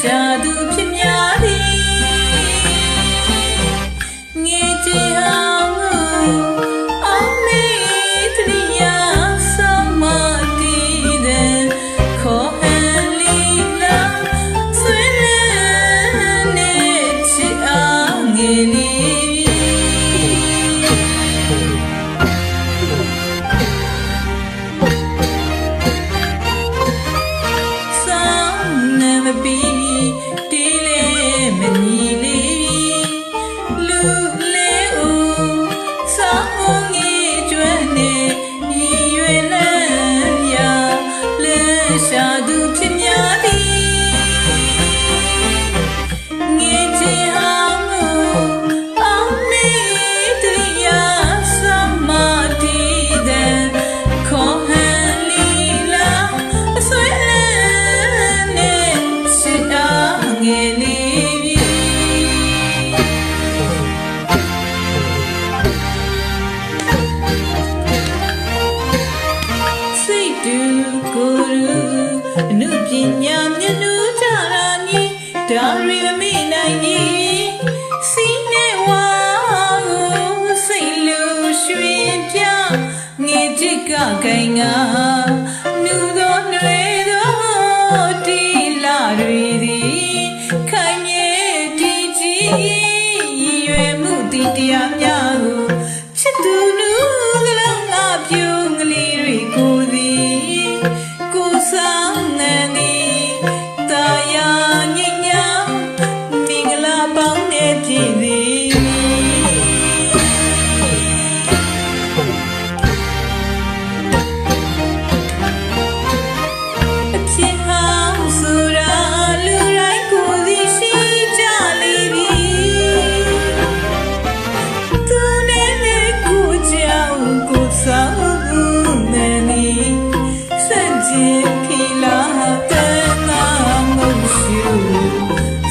ရှာသူဖြစ်များသည်ငေးကြည်အောင်အောင်မေတရိယာဆောင်မတည်တဲ့ခေါ်ဟန်လီလာဆွေးလန်းနေချစ်အားငယ်လေးတီးလေမနီလေးလူလေးဦးစောင်းငေးကျွမ်းနေရွယ်လန်းရလဲရှာသူဖြစ်များသည်ငေးချင်အောင်အောင်မေတရိယာဆောင်မတည်တဲ့ခေါ်ဟန်လီလာဆွေးလန်းနေချစ်အားငယ်လေးစိတ်တူကိုယ်ရူအနုပညာမျက်နှာကြရာနီဒါရီမမိနိုင်ကြီးစီနေဝါစိတ်လူရွှင်ပြငေချစ်ကခိုင်ငါနူသောနှွေသောတီလာတွေသည်ခိုင်မြဲတည်ကြည်ရွယ်မှုတည်တရားများကိုချစ်သူနူကလုံးငါပြုံးကလေးတွေကိုသည်ကိုဆောင်နေသည်တာယာညဉ့်ညံမင်္ဂလာပေါင်းနဲ့ပြည့်သည်အဖြစ်ဟောင်းဆိုတာလူတိုင်းကိုယ်စီရှိကြလေသည်သူနဲ့ကိုကြောင့်ကိုဆောင်နေသည်စံကျင်ဖီလာတဲ့နာမုတ်ရှူ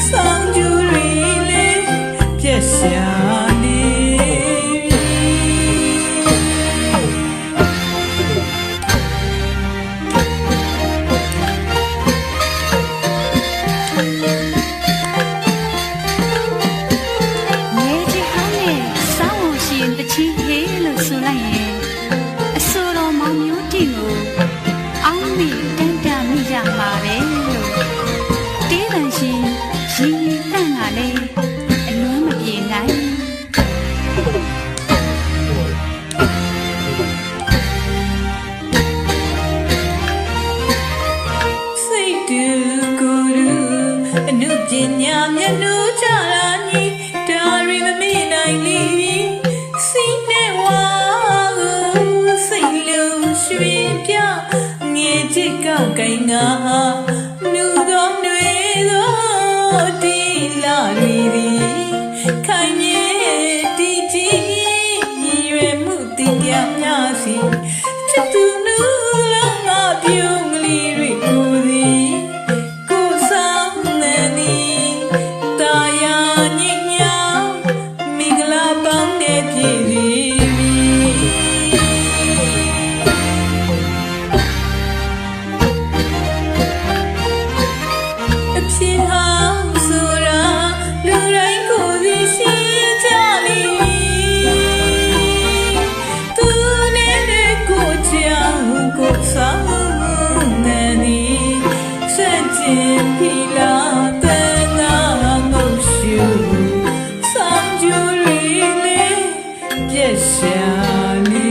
ဆောင်ကျူရီလေးပြက်ရှာနေအနုပညာမျက်နှာကြရာနီဒါရီမမိနိုင်လီစီနေဝါစိတ်လူရွှင်ပြငေးချစ်ကကိုင်ငါနူသောနှွေသောတီလာရီသည်ခိုင်မြဲတည်ကြည်ရွယ်မှုတည်ပြများစီချစ်သူနူလုံးငါပြုံးကလေးတွေကိုသည်ဖီလာတဲ့နာမုတ်ရှူဆောင်ကျူရီလေးပြက်ရှာနေ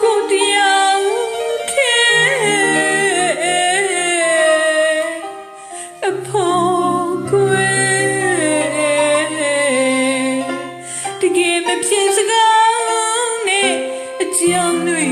ကိုတရားထဲအဖို့ကွယ်တကယ်မဖြစ်စကားနဲ့အကြောင်းတွေ